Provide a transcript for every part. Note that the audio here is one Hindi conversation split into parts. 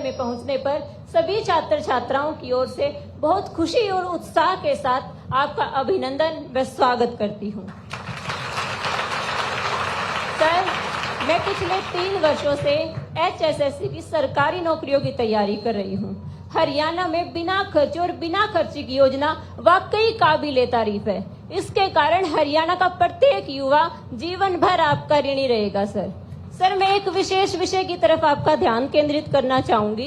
में पहुंचने पर सभी छात्र छात्राओं की ओर से बहुत खुशी और उत्साह के साथ आपका अभिनंदन व स्वागत करती हूं। सर, मैं पिछले 3 वर्षों से HSSC की सरकारी नौकरियों की तैयारी कर रही हूं। हरियाणा में बिना खर्च और बिना खर्ची की योजना वाकई काबिले तारीफ है। इसके कारण हरियाणा का प्रत्येक युवा जीवन भर आपका ऋणी रहेगा। सर, मैं एक विशेष विषय की तरफ आपका ध्यान केंद्रित करना चाहूंगी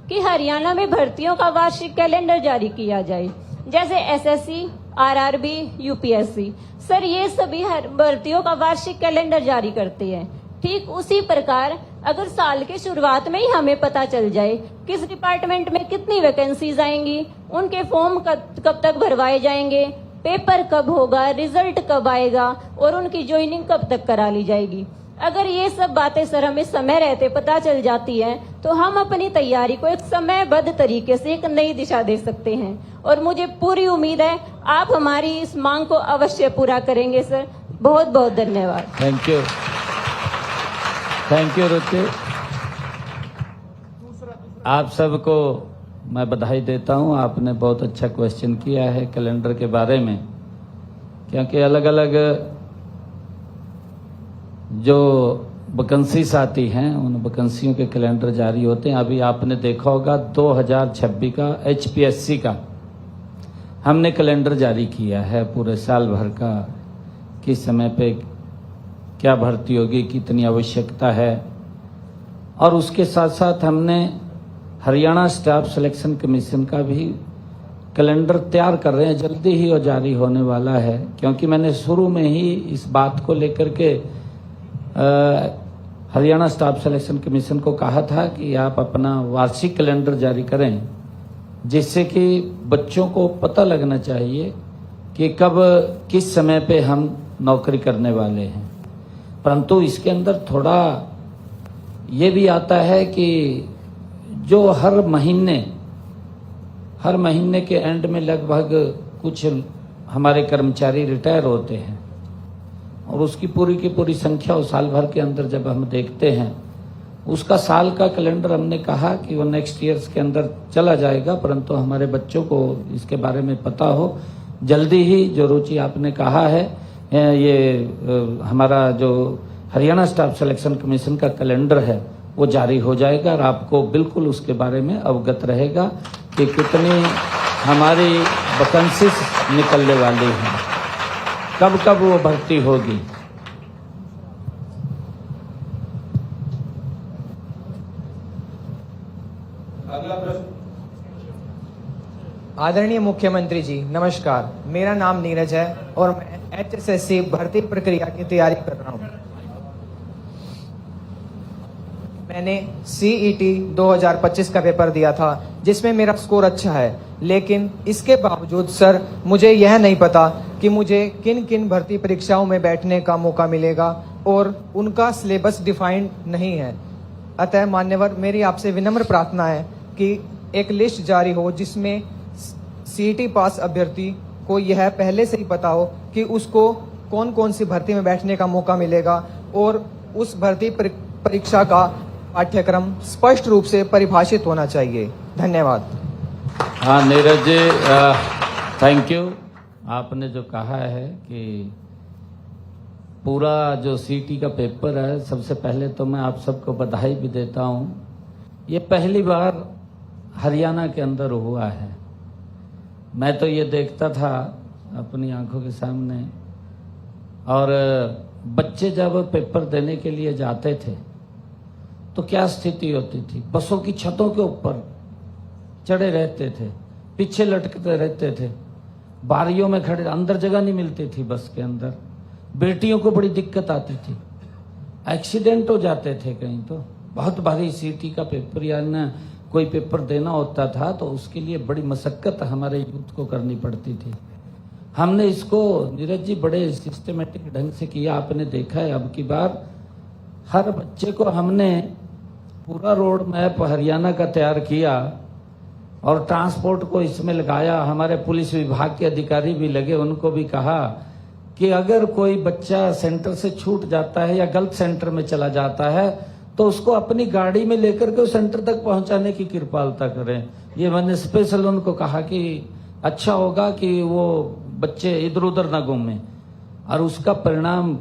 कि हरियाणा में भर्तियों का वार्षिक कैलेंडर जारी किया जाए, जैसे SSC, RRB, UPSC। सर, ये सभी भर्तियों का वार्षिक कैलेंडर जारी करते हैं। ठीक उसी प्रकार अगर साल के शुरुआत में ही हमें पता चल जाए किस डिपार्टमेंट में कितनी वैकेंसीज आएंगी, उनके फॉर्म कब तक भरवाए जाएंगे, पेपर कब होगा, रिजल्ट कब आएगा और उनकी ज्वाइनिंग कब तक करा ली जाएगी, अगर ये सब बातें सर हमें समय रहते पता चल जाती हैं तो हम अपनी तैयारी को एक समयबद्ध तरीके से एक नई दिशा दे सकते हैं। और मुझे पूरी उम्मीद है आप हमारी इस मांग को अवश्य पूरा करेंगे। सर, बहुत बहुत धन्यवाद। थैंक यू रुचि। आप सबको मैं बधाई देता हूं। आपने बहुत अच्छा क्वेश्चन किया है कैलेंडर के बारे में, क्योंकि अलग अलग जो वैकेंसीज आती हैं उन वैकेंसियों के कैलेंडर जारी होते हैं। अभी आपने देखा होगा 2026 का HPSC का हमने कैलेंडर जारी किया है पूरे साल भर का, किस समय पे क्या भर्ती होगी, कितनी आवश्यकता है। और उसके साथ साथ हमने हरियाणा स्टाफ सिलेक्शन कमीशन का भी कैलेंडर तैयार कर रहे हैं, जल्दी ही और जारी होने वाला है। क्योंकि मैंने शुरू में ही इस बात को लेकर के हरियाणा स्टाफ सिलेक्शन कमीशन को कहा था कि आप अपना वार्षिक कैलेंडर जारी करें, जिससे कि बच्चों को पता लगना चाहिए कि कब किस समय पे हम नौकरी करने वाले हैं। परंतु इसके अंदर थोड़ा ये भी आता है कि जो हर महीने के एंड में लगभग कुछ हमारे कर्मचारी रिटायर होते हैं और उसकी पूरी की पूरी संख्या उस साल भर के अंदर जब हम देखते हैं, उसका साल का कैलेंडर हमने कहा कि वो नेक्स्ट ईयर्स के अंदर चला जाएगा, परंतु हमारे बच्चों को इसके बारे में पता हो। जल्दी ही जो रुचि आपने कहा है, ये हमारा जो हरियाणा स्टाफ सिलेक्शन कमीशन का कैलेंडर है वो जारी हो जाएगा और आपको बिल्कुल उसके बारे में अवगत रहेगा कि कितनी हमारी वैकेंसीज निकलने वाली हैं, कब कब वो भर्ती होगी। अगला प्रश्न। आदरणीय मुख्यमंत्री जी, नमस्कार। मेरा नाम नीरज है और मैं HSSC भर्ती प्रक्रिया की तैयारी कर रहा हूँ। मैंने CET 2025 का पेपर दिया था, जिसमें मेरा स्कोर अच्छा है, लेकिन इसके बावजूद सर मुझे यह नहीं पता कि मुझे किन किन भर्ती परीक्षाओं में बैठने का मौका मिलेगा और उनका सिलेबस डिफाइंड नहीं है। अतः मान्यवर, मेरी आपसे विनम्र प्रार्थना है कि एक लिस्ट जारी हो जिसमें CET पास अभ्यर्थी को यह पहले से ही पता हो कि उसको कौन कौन सी भर्ती में बैठने का मौका मिलेगा और उस भर्ती परीक्षा का पाठ्यक्रम स्पष्ट रूप से परिभाषित होना चाहिए। धन्यवाद। हाँ नीरज जी, थैंक यू। आपने जो कहा है कि पूरा जो CET का पेपर है, सबसे पहले तो मैं आप सबको बधाई भी देता हूँ। ये पहली बार हरियाणा के अंदर हुआ है। मैं तो ये देखता था अपनी आंखों के सामने, और बच्चे जब पेपर देने के लिए जाते थे तो क्या स्थिति होती थी। बसों की छतों के ऊपर चढ़े रहते थे, पीछे लटकते रहते थे, बारियों में खड़े, अंदर जगह नहीं मिलती थी बस के अंदर। बेटियों को बड़ी दिक्कत आती थी, एक्सीडेंट हो जाते थे कहीं। तो बहुत भारी CET का पेपर या न कोई पेपर देना होता था तो उसके लिए बड़ी मशक्कत हमारे यूथ को करनी पड़ती थी। हमने इसको नीरज जी बड़े सिस्टमेटिक ढंग से किया। आपने देखा है अब की बार हर बच्चे को हमने पूरा रोड मैप हरियाणा का तैयार किया और ट्रांसपोर्ट को इसमें लगाया। हमारे पुलिस विभाग के अधिकारी भी लगे, उनको भी कहा कि अगर कोई बच्चा सेंटर से छूट जाता है या गलत सेंटर में चला जाता है तो उसको अपनी गाड़ी में लेकर के उस सेंटर तक पहुंचाने की कृपालता करें। ये मैंने स्पेशल उनको कहा कि अच्छा होगा कि वो बच्चे इधर उधर ना घूमें। और उसका परिणाम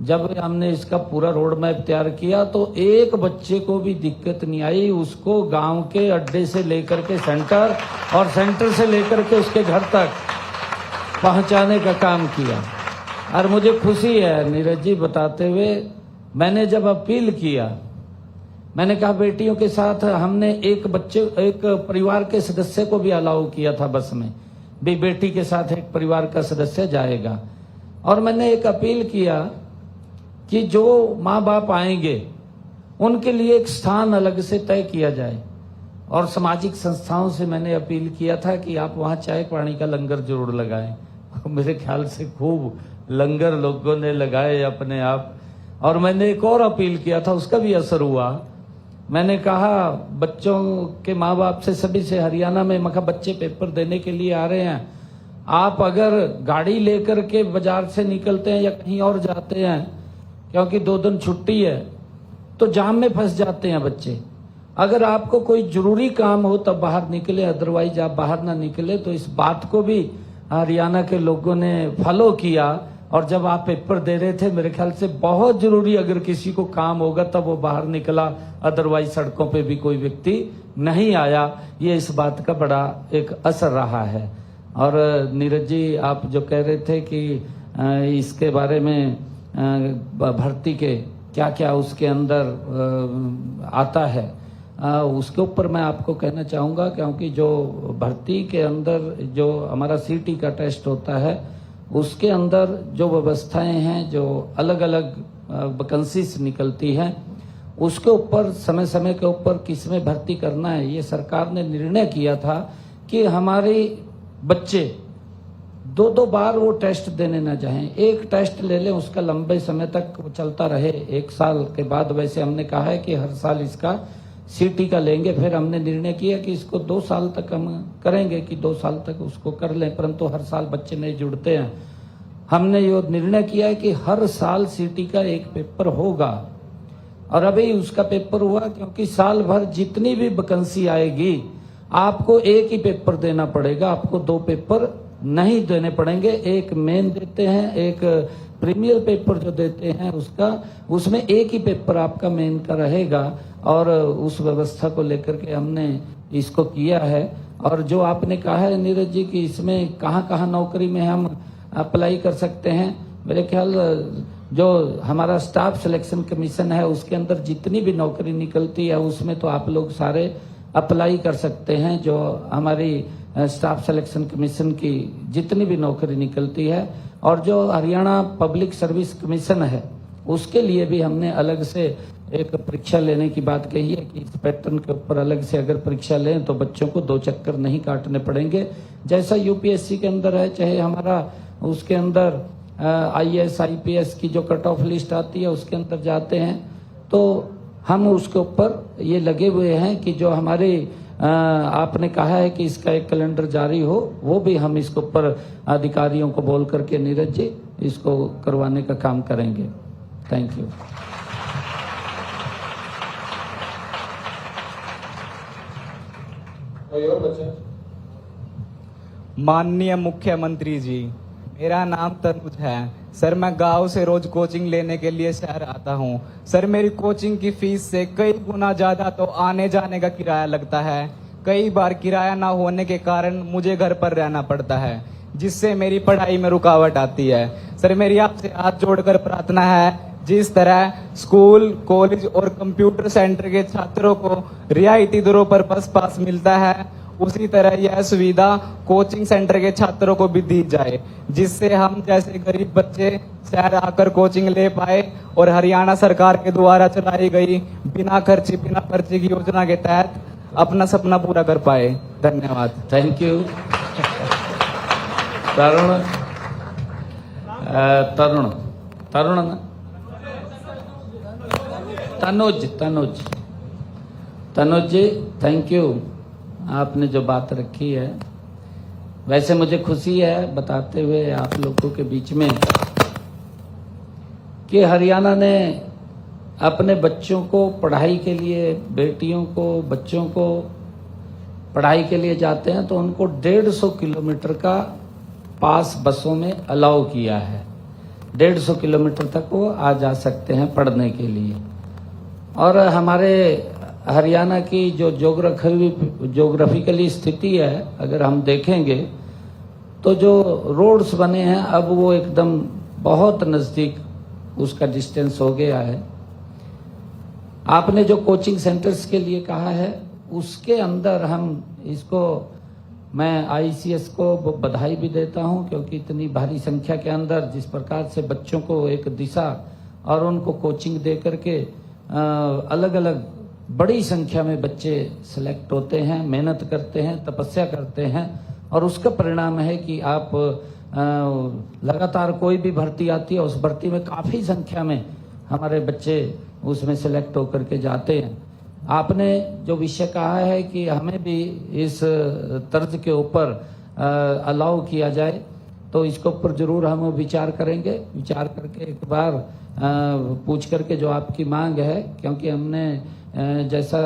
जब हमने इसका पूरा रोड मैप तैयार किया तो एक बच्चे को भी दिक्कत नहीं आई। उसको गांव के अड्डे से लेकर के सेंटर और सेंटर से लेकर के उसके घर तक पहुंचाने का काम किया। और मुझे खुशी है नीरज जी बताते हुए, मैंने जब अपील किया, मैंने कहा बेटियों के साथ हमने एक परिवार के सदस्य को भी अलाउ किया था बस में, भी बेटी के साथ एक परिवार का सदस्य जाएगा। और मैंने एक अपील किया कि जो माँ बाप आएंगे उनके लिए एक स्थान अलग से तय किया जाए। और सामाजिक संस्थाओं से मैंने अपील किया था कि आप वहाँ चाय पानी का लंगर जरूर लगाएं। मेरे ख्याल से खूब लंगर लोगों ने लगाए अपने आप। और मैंने एक और अपील किया था, उसका भी असर हुआ। मैंने कहा बच्चों के माँ बाप से सभी से, हरियाणा में मैं कहा बच्चे पेपर देने के लिए आ रहे हैं, आप अगर गाड़ी लेकर के बाजार से निकलते हैं या कहीं और जाते हैं, क्योंकि 2 दिन छुट्टी है, तो जाम में फंस जाते हैं बच्चे। अगर आपको कोई जरूरी काम हो तब बाहर निकले, अदरवाइज आप बाहर ना निकले। तो इस बात को भी हरियाणा के लोगों ने फॉलो किया। और जब आप पेपर दे रहे थे, मेरे ख्याल से बहुत जरूरी अगर किसी को काम होगा तब वो बाहर निकला, अदरवाइज सड़कों पे भी कोई व्यक्ति नहीं आया। ये इस बात का बड़ा एक असर रहा है। और नीरज जी आप जो कह रहे थे कि इसके बारे में भर्ती के क्या क्या उसके अंदर आता है, उसके ऊपर मैं आपको कहना चाहूँगा, क्योंकि जो भर्ती के अंदर जो हमारा सीटी का टेस्ट होता है उसके अंदर जो व्यवस्थाएं हैं, जो अलग अलग वैकेंसीज निकलती हैं, उसके ऊपर समय समय के ऊपर किसमें भर्ती करना है, ये सरकार ने निर्णय किया था कि हमारे बच्चे 2 बार वो टेस्ट देने ना चाहें। एक टेस्ट ले लें, उसका लंबे समय तक वो चलता रहे, 1 साल के बाद। वैसे हमने कहा है कि हर साल इसका सीटी का लेंगे। फिर हमने निर्णय किया कि इसको 2 साल तक हम करेंगे कि 2 साल तक उसको कर लें, परंतु हर साल बच्चे नहीं जुड़ते हैं। हमने ये निर्णय किया है कि हर साल सीटी का एक पेपर होगा। और अभी उसका पेपर हुआ, क्योंकि साल भर जितनी भी वैकेंसी आएगी आपको एक ही पेपर देना पड़ेगा, आपको 2 पेपर नहीं देने पड़ेंगे। एक मेन देते हैं, एक प्रीमियर पेपर जो देते हैं उसमें एक ही पेपर आपका मेन का रहेगा। और उस व्यवस्था को लेकर के हमने इसको किया है। और जो आपने कहा है नीरज जी कि इसमें कहाँ कहाँ नौकरी में हम अप्लाई कर सकते हैं, मेरे ख्याल जो हमारा स्टाफ सिलेक्शन कमीशन है उसके अंदर जितनी भी नौकरी निकलती है उसमें तो आप लोग सारे अप्लाई कर सकते हैं। जो हमारी स्टाफ सिलेक्शन कमीशन की जितनी भी नौकरी निकलती है, और जो हरियाणा पब्लिक सर्विस कमीशन है उसके लिए भी हमने अलग से एक परीक्षा लेने की बात कही है कि इस पैटर्न के ऊपर अलग से अगर परीक्षा लें तो बच्चों को 2 चक्कर नहीं काटने पड़ेंगे। जैसा यूपीएससी के अंदर है, चाहे हमारा उसके अंदर IAS IPS की जो कट ऑफ लिस्ट आती है उसके अंदर जाते हैं, तो हम उसके ऊपर ये लगे हुए हैं कि जो हमारे आपने कहा है कि इसका एक कैलेंडर जारी हो, वो भी हम इसके ऊपर अधिकारियों को बोल करके नीरज जी इसको करवाने का काम करेंगे। Thank you. माननीय मुख्यमंत्री जी, मेरा नाम तनुज है सर। मैं गांव से रोज कोचिंग लेने के लिए शहर आता हूं। सर मेरी कोचिंग की फीस से कई गुना ज्यादा तो आने जाने का किराया लगता है। कई बार किराया ना होने के कारण मुझे घर पर रहना पड़ता है, जिससे मेरी पढ़ाई में रुकावट आती है। सर मेरी आपसे हाथ जोड़कर प्रार्थना है, जिस तरह स्कूल, कॉलेज और कंप्यूटर सेंटर के छात्रों को रियायती दरों पर बस पास मिलता है, उसी तरह यह सुविधा कोचिंग सेंटर के छात्रों को भी दी जाए, जिससे हम जैसे गरीब बच्चे शहर आकर कोचिंग ले पाए और हरियाणा सरकार के द्वारा चलाई गई बिना पर्ची की योजना के तहत अपना सपना पूरा कर पाए। धन्यवाद। Thank you. Tarun Tanuj ji, thank you. आपने जो बात रखी है, वैसे मुझे खुशी है बताते हुए आप लोगों के बीच में कि हरियाणा ने अपने बच्चों को पढ़ाई के लिए, बेटियों को, बच्चों को पढ़ाई के लिए जाते हैं तो उनको 150 किलोमीटर का पास बसों में अलाउ किया है। 150 किलोमीटर तक वो आ जा सकते हैं पढ़ने के लिए। और हमारे हरियाणा की जो जोग्राफिकली स्थिति है, अगर हम देखेंगे तो जो रोड्स बने हैं अब वो एकदम बहुत नज़दीक उसका डिस्टेंस हो गया है। आपने जो कोचिंग सेंटर्स के लिए कहा है उसके अंदर हम इसको, मैं आईसीएस को बधाई भी देता हूं, क्योंकि इतनी भारी संख्या के अंदर जिस प्रकार से बच्चों को एक दिशा और उनको कोचिंग दे करके अलग अलग बड़ी संख्या में बच्चे सिलेक्ट होते हैं, मेहनत करते हैं, तपस्या करते हैं, और उसका परिणाम है कि आप लगातार कोई भी भर्ती आती है, उस भर्ती में काफ़ी संख्या में हमारे बच्चे उसमें सिलेक्ट होकर के जाते हैं। आपने जो विषय कहा है कि हमें भी इस तर्ज के ऊपर अलाउ किया जाए, तो इसके ऊपर जरूर हम विचार करेंगे। विचार करके एक बार पूछ करके जो आपकी मांग है, क्योंकि हमने जैसा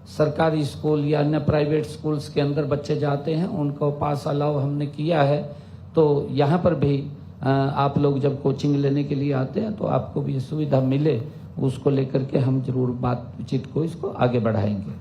सरकारी स्कूल या अन्य प्राइवेट स्कूल्स के अंदर बच्चे जाते हैं उनको पास अलाउ हमने किया है, तो यहाँ पर भी आप लोग जब कोचिंग लेने के लिए आते हैं तो आपको भी सुविधा मिले, उसको लेकर के हम जरूर बातचीत को इसको आगे बढ़ाएंगे।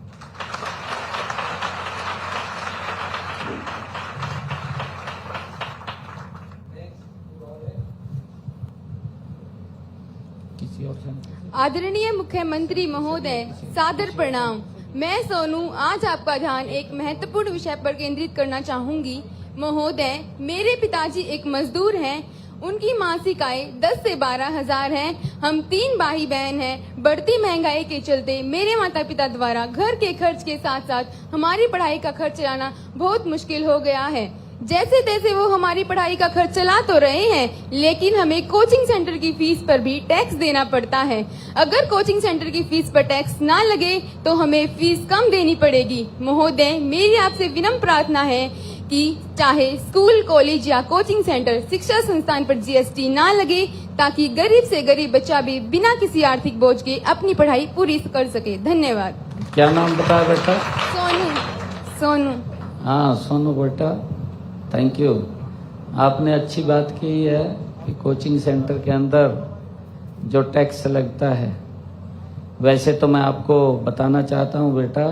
किसी और से? आदरणीय मुख्यमंत्री महोदय, सादर प्रणाम। मैं सोनू आज आपका ध्यान एक महत्वपूर्ण विषय पर केंद्रित करना चाहूंगी। महोदय, मेरे पिताजी एक मजदूर हैं। उनकी मासिक आय 10 से 12 हजार है। हम 3 भाई बहन हैं। बढ़ती महंगाई के चलते मेरे माता पिता द्वारा घर के खर्च के साथ साथ हमारी पढ़ाई का खर्च चलाना बहुत मुश्किल हो गया है। जैसे तैसे वो हमारी पढ़ाई का खर्च चला तो रहे हैं, लेकिन हमें कोचिंग सेंटर की फीस पर भी टैक्स देना पड़ता है। अगर कोचिंग सेंटर की फीस पर टैक्स ना लगे तो हमें फीस कम देनी पड़ेगी। महोदय, मेरी आपसे विनम्र प्रार्थना है कि चाहे स्कूल, कॉलेज या कोचिंग सेंटर, शिक्षा संस्थान पर जीएसटी ना लगे, ताकि गरीब से गरीब बच्चा भी बिना किसी आर्थिक बोझ के अपनी पढ़ाई पूरी कर सके। धन्यवाद। क्या नाम बताया बेटा? सोनू। हाँ सोनू बेटा, थैंक यू। आपने अच्छी बात की है कि कोचिंग सेंटर के अंदर जो टैक्स लगता है, वैसे तो मैं आपको बताना चाहता हूँ बेटा,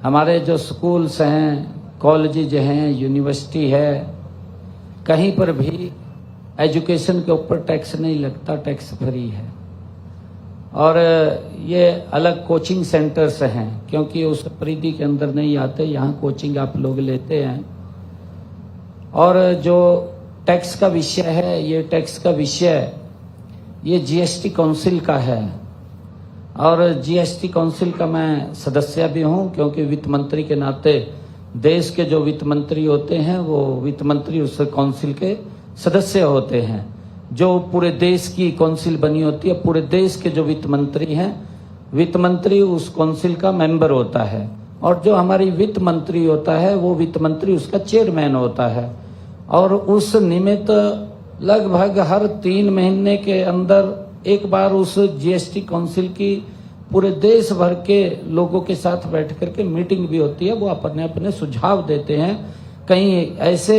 हमारे जो स्कूल्स हैं, कॉलेजेज हैं, यूनिवर्सिटी है, कहीं पर भी एजुकेशन के ऊपर टैक्स नहीं लगता, टैक्स फ्री है। और ये अलग कोचिंग सेंटर्स हैं, क्योंकि उस परिधि के अंदर नहीं आते, यहाँ कोचिंग आप लोग लेते हैं। और जो टैक्स का विषय है, ये टैक्स का विषय ये जीएसटी काउंसिल का है, और जीएसटी काउंसिल का मैं सदस्य भी हूँ, क्योंकि वित्त मंत्री के नाते देश के जो वित्त मंत्री होते हैं वो वित्त मंत्री उस काउंसिल के सदस्य होते हैं। जो पूरे देश की काउंसिल बनी होती है, पूरे देश के जो वित्त मंत्री हैं, वित्त मंत्री उस काउंसिल का मेंबर होता है, और जो हमारी वित्त मंत्री होता है वो वित्त मंत्री उसका चेयरमैन होता है। और उस निमित्त लगभग हर 3 महीने के अंदर एक बार उस जीएसटी काउंसिल की पूरे देश भर के लोगों के साथ बैठ करके मीटिंग भी होती है। वो अपने अपने सुझाव देते हैं। कहीं ऐसे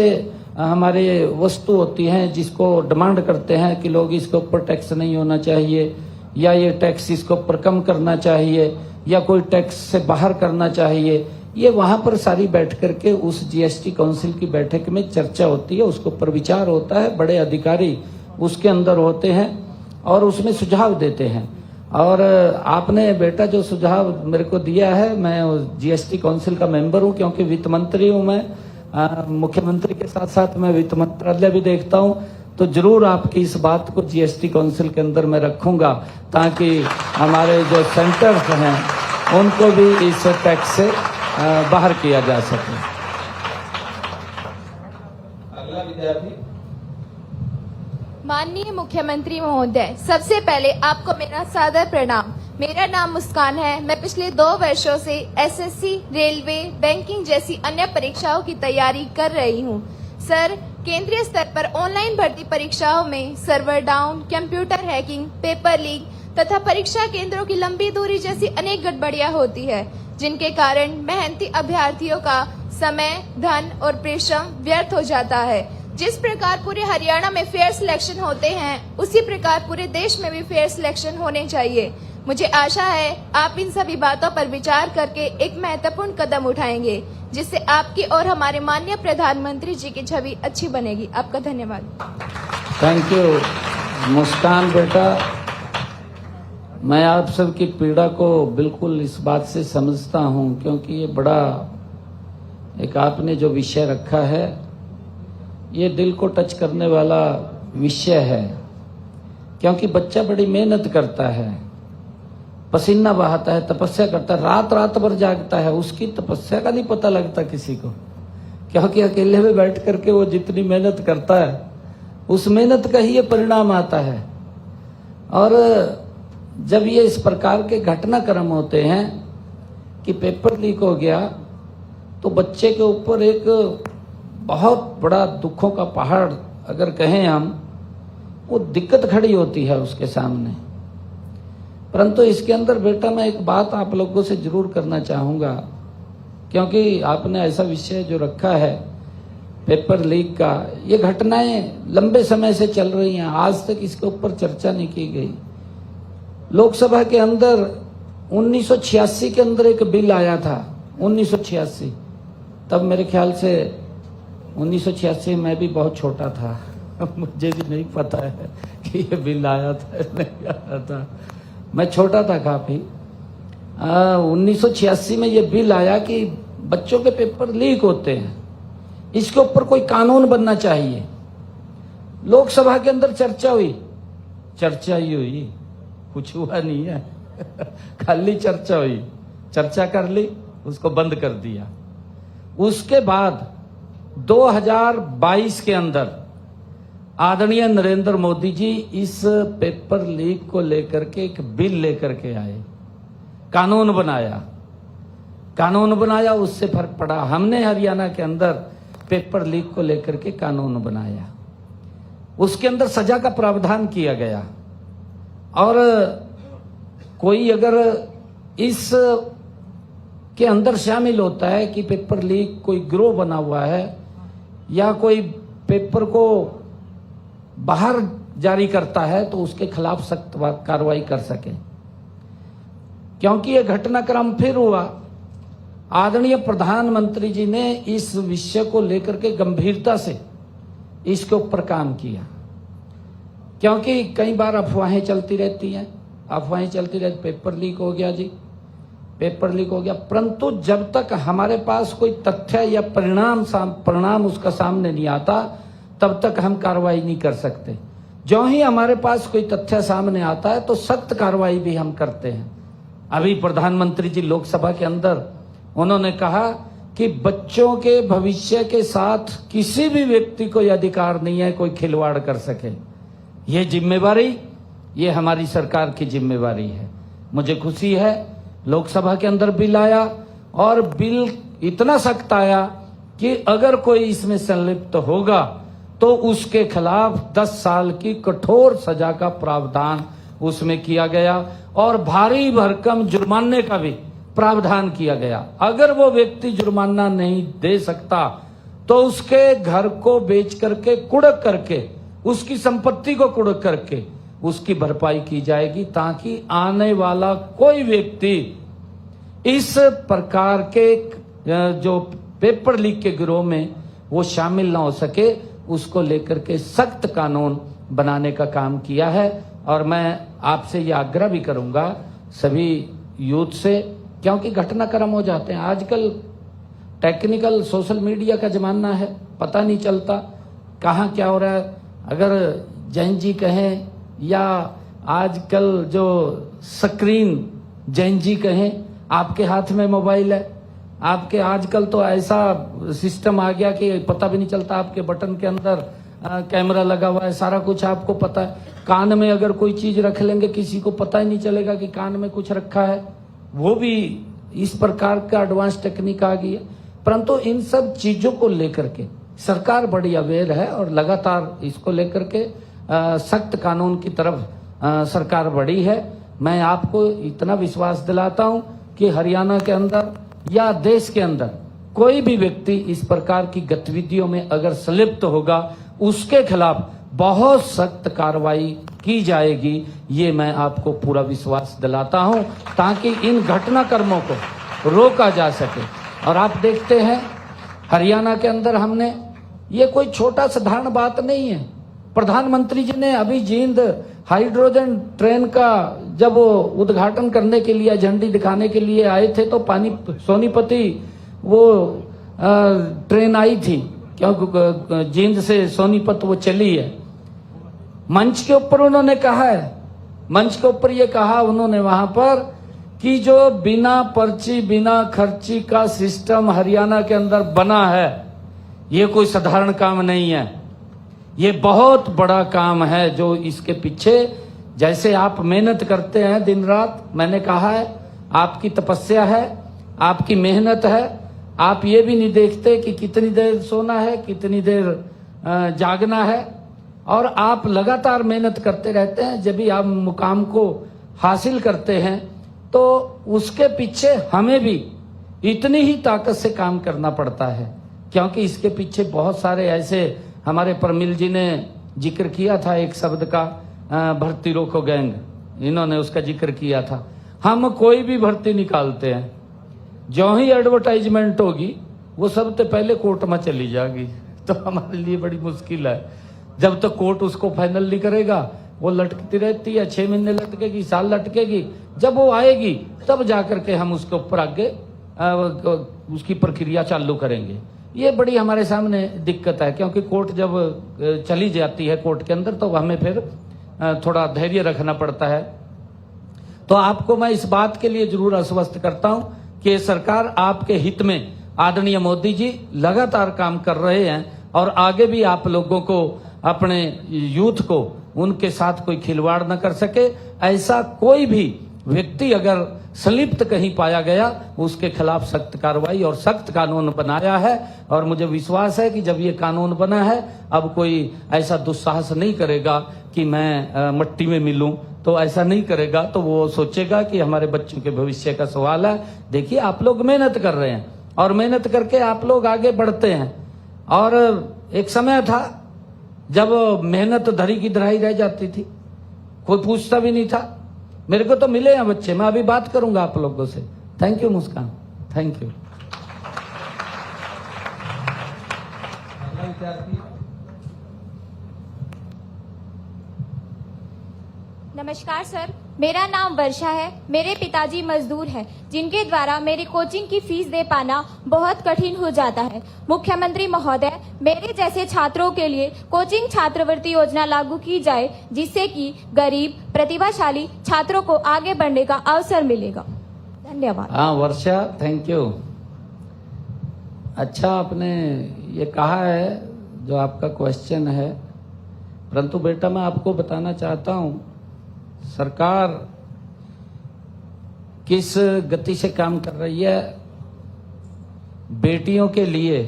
हमारे वस्तु होती हैं जिसको डिमांड करते हैं कि लोग इसके ऊपर टैक्स नहीं होना चाहिए, या ये टैक्स इसके ऊपर कम करना चाहिए, या कोई टैक्स से बाहर करना चाहिए। ये वहां पर सारी बैठ करके उस जीएसटी काउंसिल की बैठक में चर्चा होती है, उसके ऊपर विचार होता है, बड़े अधिकारी उसके अंदर होते हैं और उसमें सुझाव देते हैं। और आपने बेटा जो सुझाव मेरे को दिया है, मैं जीएसटी काउंसिल का मेंबर हूं, क्योंकि वित्त मंत्री हूं मैं, मुख्यमंत्री के साथ साथ मैं वित्त मंत्रालय भी देखता हूं, तो जरूर आपकी इस बात को जीएसटी काउंसिल के अंदर मैं रखूंगा, ताकि हमारे जो सेंटर्स हैं उनको भी इस टैक्स से बाहर किया जा सके। अगला विद्यार्थी। माननीय मुख्यमंत्री महोदय, सबसे पहले आपको मेरा सादर प्रणाम। मेरा नाम मुस्कान है। मैं पिछले 2 वर्षों से एसएससी, रेलवे, बैंकिंग जैसी अन्य परीक्षाओं की तैयारी कर रही हूँ। सर, केंद्रीय स्तर पर ऑनलाइन भर्ती परीक्षाओं में server down, computer hacking, paper leak, तथा परीक्षा केंद्रों की लंबी दूरी जैसी अनेक गड़बड़ियां होती है, जिनके कारण मेहनती अभ्यर्थियों का समय, धन और परिश्रम व्यर्थ हो जाता है। जिस प्रकार पूरे हरियाणा में फेयर सिलेक्शन होते हैं, उसी प्रकार पूरे देश में भी फेयर सिलेक्शन होने चाहिए। मुझे आशा है आप इन सभी बातों पर विचार करके एक महत्वपूर्ण कदम उठाएंगे, जिससे आपकी और हमारे माननीय प्रधानमंत्री जी की छवि अच्छी बनेगी। आपका धन्यवाद। थैंक यू मुस्कान बेटा, मैं आप सबकी पीड़ा को बिल्कुल इस बात से समझता हूं, क्योंकि ये बड़ा एक आपने जो विषय रखा है ये दिल को टच करने वाला विषय है, क्योंकि बच्चा बड़ी मेहनत करता है, पसीना बहाता है, तपस्या करता है, रात रात भर जागता है, उसकी तपस्या का नहीं पता लगता किसी को, क्योंकि अकेले में बैठ करके वो जितनी मेहनत करता है उस मेहनत का ही ये परिणाम आता है। और जब ये इस प्रकार के घटनाक्रम होते हैं कि पेपर लीक हो गया, तो बच्चे के ऊपर एक बहुत बड़ा दुखों का पहाड़ अगर कहें हम, वो दिक्कत खड़ी होती है उसके सामने। परंतु इसके अंदर बेटा मैं एक बात आप लोगों से जरूर करना चाहूँगा, क्योंकि आपने ऐसा विषय जो रखा है पेपर लीक का, ये घटनाएं लंबे समय से चल रही हैं, आज तक इसके ऊपर चर्चा नहीं की गई। लोकसभा के अंदर 1986 के अंदर एक बिल आया था, 1986, तब मेरे ख्याल से 1986 में भी बहुत छोटा था, मुझे भी नहीं पता है कि ये बिल आया था नहीं आया था, मैं छोटा था काफी। 1986 में ये बिल आया कि बच्चों के पेपर लीक होते हैं, इसके ऊपर कोई कानून बनना चाहिए। लोकसभा के अंदर चर्चा हुई, चर्चा ही हुई, कुछ हुआ नहीं है खाली चर्चा हुई, चर्चा कर ली, उसको बंद कर दिया। उसके बाद 2022 के अंदर आदरणीय नरेंद्र मोदी जी इस पेपर लीक को लेकर के एक बिल लेकर के आए, कानून बनाया, उससे फर्क पड़ा। हमने हरियाणा के अंदर पेपर लीक को लेकर के कानून बनाया, उसके अंदर सजा का प्रावधान किया गया, और कोई अगर इस के अंदर शामिल होता है कि पेपर लीक कोई गिरोह बना हुआ है या कोई पेपर को बाहर जारी करता है, तो उसके खिलाफ सख्त कार्रवाई कर सके। क्योंकि यह घटनाक्रम फिर हुआ, आदरणीय प्रधानमंत्री जी ने इस विषय को लेकर के गंभीरता से इसके ऊपर काम किया, क्योंकि कई बार अफवाहें चलती रहती हैं, पेपर लीक हो गया जी, पेपर लीक हो गया, परंतु जब तक हमारे पास कोई तथ्य या परिणाम उसका सामने नहीं आता, तब तक हम कार्रवाई नहीं कर सकते। जो ही हमारे पास कोई तथ्य सामने आता है तो सख्त कार्रवाई भी हम करते हैं। अभी प्रधानमंत्री जी लोकसभा के अंदर उन्होंने कहा कि बच्चों के भविष्य के साथ किसी भी व्यक्ति को यह अधिकार नहीं है कोई खिलवाड़ कर सके। ये जिम्मेवारी, ये हमारी सरकार की जिम्मेवारी है। मुझे खुशी है लोकसभा के अंदर बिल आया, और बिल इतना सख्त आया कि अगर कोई इसमें संलिप्त होगा तो उसके खिलाफ 10 साल की कठोर सजा का प्रावधान उसमें किया गया, और भारी भरकम जुर्माने का भी प्रावधान किया गया। अगर वो व्यक्ति जुर्माना नहीं दे सकता तो उसके घर को बेच करके, कुड़क करके, उसकी संपत्ति को कुड़क करके उसकी भरपाई की जाएगी, ताकि आने वाला कोई व्यक्ति इस प्रकार के जो पेपर लीक के गिरोह में वो शामिल ना हो सके। उसको लेकर के सख्त कानून बनाने का काम किया है। और मैं आपसे ये आग्रह भी करूंगा सभी यूथ से, क्योंकि घटनाक्रम हो जाते हैं। आजकल टेक्निकल सोशल मीडिया का जमाना है, पता नहीं चलता कहाँ क्या हो रहा है। अगर जैन जी कहें या आजकल जो स्क्रीन जैन जी कहें, आपके हाथ में मोबाइल है, आपके आजकल तो ऐसा सिस्टम आ गया कि पता भी नहीं चलता, आपके बटन के अंदर कैमरा लगा हुआ है, सारा कुछ आपको पता है। कान में अगर कोई चीज रख लेंगे, किसी को पता ही नहीं चलेगा कि कान में कुछ रखा है। वो भी इस प्रकार का एडवांस टेक्निक आ गई है। परंतु इन सब चीजों को लेकर के सरकार बड़ी अवेयर है, और लगातार इसको लेकर के सख्त कानून की तरफ सरकार बढ़ी है। मैं आपको इतना विश्वास दिलाता हूं कि हरियाणा के अंदर या देश के अंदर कोई भी व्यक्ति इस प्रकार की गतिविधियों में अगर संलिप्त होगा, उसके खिलाफ बहुत सख्त कार्रवाई की जाएगी। ये मैं आपको पूरा विश्वास दिलाता हूं, ताकि इन घटनाक्रमों को रोका जा सके। और आप देखते हैं हरियाणा के अंदर हमने, ये कोई छोटा साधारण बात नहीं है। प्रधानमंत्री जी ने अभी जींद हाइड्रोजन ट्रेन का जब वो उद्घाटन करने के लिए, झंडी दिखाने के लिए आए थे, तो सोनीपति वो ट्रेन आई थी, क्योंकि जींद से सोनीपत वो चली है। मंच के ऊपर उन्होंने कहा है, मंच के ऊपर ये कहा उन्होंने वहां पर कि जो बिना पर्ची बिना खर्ची का सिस्टम हरियाणा के अंदर बना है, ये कोई साधारण काम नहीं है, ये बहुत बड़ा काम है। जो इसके पीछे जैसे आप मेहनत करते हैं दिन रात, मैंने कहा है आपकी तपस्या है, आपकी मेहनत है। आप ये भी नहीं देखते कि कितनी देर सोना है, कितनी देर जागना है, और आप लगातार मेहनत करते रहते हैं। जब भी आप मुकाम को हासिल करते हैं तो उसके पीछे हमें भी इतनी ही ताकत से काम करना पड़ता है, क्योंकि इसके पीछे बहुत सारे ऐसे, हमारे परमिल जी ने जिक्र किया था एक शब्द का, भर्ती रोको गैंग, इन्होंने उसका जिक्र किया था। हम कोई भी भर्ती निकालते हैं, जो ही एडवर्टाइजमेंट होगी वो सबसे पहले कोर्ट में चली जाएगी, तो हमारे लिए बड़ी मुश्किल है। जब तक कोर्ट उसको फाइनल नहीं करेगा वो लटकती रहती है, 6 महीने लटकेगी, साल लटकेगी। जब वो आएगी तब जाकर के हम उसके ऊपर आगे उसकी प्रक्रिया चालू करेंगे। ये बड़ी हमारे सामने दिक्कत है, क्योंकि कोर्ट जब चली जाती है कोर्ट के अंदर, तो हमें फिर थोड़ा धैर्य रखना पड़ता है। तो आपको मैं इस बात के लिए जरूर आश्वस्त करता हूं कि सरकार आपके हित में, आदरणीय मोदी जी लगातार काम कर रहे हैं, और आगे भी आप लोगों को, अपने यूथ को, उनके साथ कोई खिलवाड़ न कर सके। ऐसा कोई भी व्यक्ति अगर संलिप्त कहीं पाया गया, उसके खिलाफ सख्त कार्रवाई और सख्त कानून बनाया है। और मुझे विश्वास है कि जब ये कानून बना है, अब कोई ऐसा दुस्साहस नहीं करेगा कि मैं मट्टी में मिलूं, तो ऐसा नहीं करेगा। तो वो सोचेगा कि हमारे बच्चों के भविष्य का सवाल है। देखिए, आप लोग मेहनत कर रहे हैं, और मेहनत करके आप लोग आगे बढ़ते हैं। और एक समय था जब मेहनत धरी की धराई रह जाती थी, कोई पूछता भी नहीं था। मेरे को तो मिले हैं बच्चे, मैं अभी बात करूंगा आप लोगों से। Thank you Muskan, thank you. नमस्कार सर, मेरा नाम वर्षा है। मेरे पिताजी मजदूर हैं, जिनके द्वारा मेरी कोचिंग की फीस दे पाना बहुत कठिन हो जाता है। मुख्यमंत्री महोदय, मेरे जैसे छात्रों के लिए कोचिंग छात्रवृत्ति योजना लागू की जाए, जिससे कि गरीब प्रतिभाशाली छात्रों को आगे बढ़ने का अवसर मिलेगा। धन्यवाद। हाँ वर्षा, थैंक यू। अच्छा, आपने ये कहा है जो आपका क्वेश्चन है, परंतु बेटा मैं आपको बताना चाहता हूं सरकार किस गति से काम कर रही है। बेटियों के लिए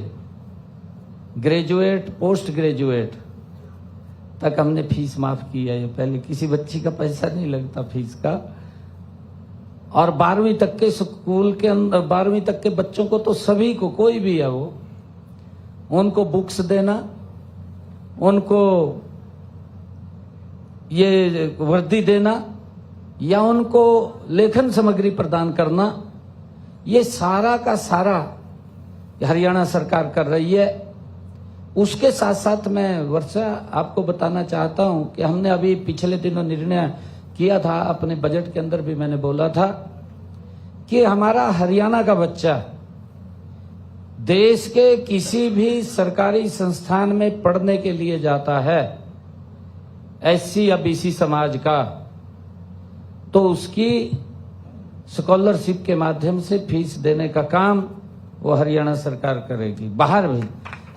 ग्रेजुएट, पोस्ट ग्रेजुएट तक हमने फीस माफ की है। पहले किसी बच्ची का पैसा नहीं लगता फीस का। और 12वीं तक के स्कूल के अंदर, 12वीं तक के बच्चों को तो सभी को, कोई भी है वो, उनको बुक्स देना, उनको ये वर्दी देना, या उनको लेखन सामग्री प्रदान करना, ये सारा का सारा हरियाणा सरकार कर रही है। उसके साथ साथ मैं वर्षा आपको बताना चाहता हूं कि हमने अभी पिछले दिनों निर्णय किया था, अपने बजट के अंदर भी मैंने बोला था कि हमारा हरियाणा का बच्चा देश के किसी भी सरकारी संस्थान में पढ़ने के लिए जाता है, एससी या बीसी समाज का, तो उसकी स्कॉलरशिप के माध्यम से फीस देने का काम वो हरियाणा सरकार करेगी। बाहर भी,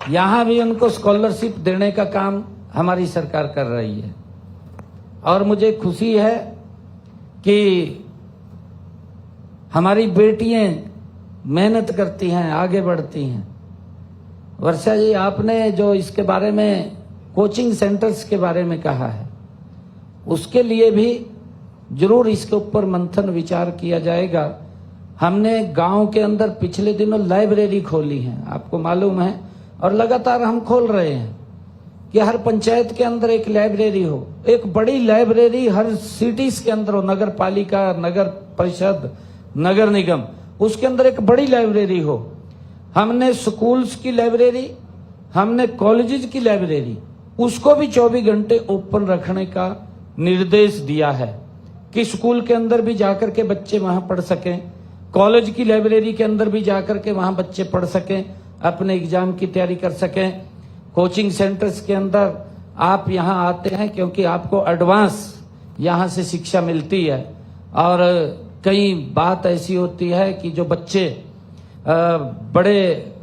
यहां भी उनको स्कॉलरशिप देने का काम हमारी सरकार कर रही है। और मुझे खुशी है कि हमारी बेटियां मेहनत करती हैं, आगे बढ़ती हैं। वर्षा जी, आपने जो इसके बारे में कोचिंग सेंटर्स के बारे में कहा है, उसके लिए भी जरूर इसके ऊपर मंथन विचार किया जाएगा। हमने गांव के अंदर पिछले दिनों लाइब्रेरी खोली है, आपको मालूम है, और लगातार हम खोल रहे हैं कि हर पंचायत के अंदर एक लाइब्रेरी हो, एक बड़ी लाइब्रेरी हर सिटीज के अंदर हो, नगर पालिका, नगर परिषद, नगर निगम, उसके अंदर एक बड़ी लाइब्रेरी हो। हमने स्कूल्स की लाइब्रेरी, हमने कॉलेजेस की लाइब्रेरी, उसको भी 24 घंटे ओपन रखने का निर्देश दिया है कि स्कूल के अंदर भी जाकर के बच्चे वहां पढ़ सकें, कॉलेज की लाइब्रेरी के अंदर भी जाकर के वहां बच्चे पढ़ सकें, अपने एग्जाम की तैयारी कर सकें। कोचिंग सेंटर्स के अंदर आप यहां आते हैं क्योंकि आपको एडवांस यहां से शिक्षा मिलती है, और कई बात ऐसी होती है कि जो बच्चे बड़े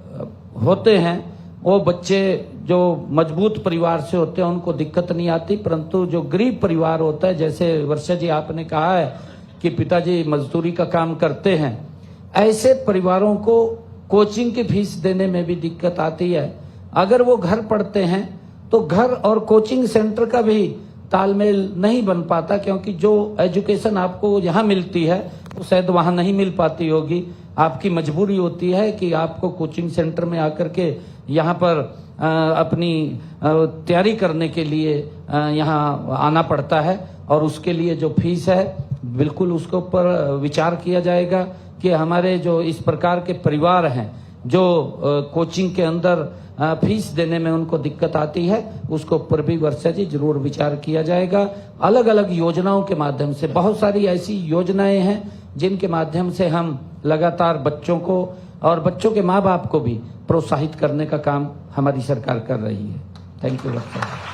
होते हैं, वो बच्चे जो मजबूत परिवार से होते हैं उनको दिक्कत नहीं आती, परंतु जो गरीब परिवार होता है, जैसे वर्षा जी आपने कहा है कि पिताजी मजदूरी का काम करते हैं, ऐसे परिवारों को कोचिंग की फीस देने में भी दिक्कत आती है। अगर वो घर पढ़ते हैं तो घर और कोचिंग सेंटर का भी तालमेल नहीं बन पाता, क्योंकि जो एजुकेशन आपको यहाँ मिलती है वो शायद वहाँ नहीं मिल पाती होगी। आपकी मजबूरी होती है कि आपको कोचिंग सेंटर में आकर के यहाँ पर अपनी तैयारी करने के लिए यहाँ आना पड़ता है, और उसके लिए जो फीस है बिल्कुल उसके ऊपर विचार किया जाएगा कि हमारे जो इस प्रकार के परिवार हैं जो कोचिंग के अंदर फीस देने में उनको दिक्कत आती है, उसके ऊपर भी वर्षा जी जरूर विचार किया जाएगा। अलग अलग योजनाओं के माध्यम से, बहुत सारी ऐसी योजनाएं हैं जिनके माध्यम से हम लगातार बच्चों को और बच्चों के माँ बाप को भी प्रोत्साहित करने का काम हमारी सरकार कर रही है। Thank you Varsha.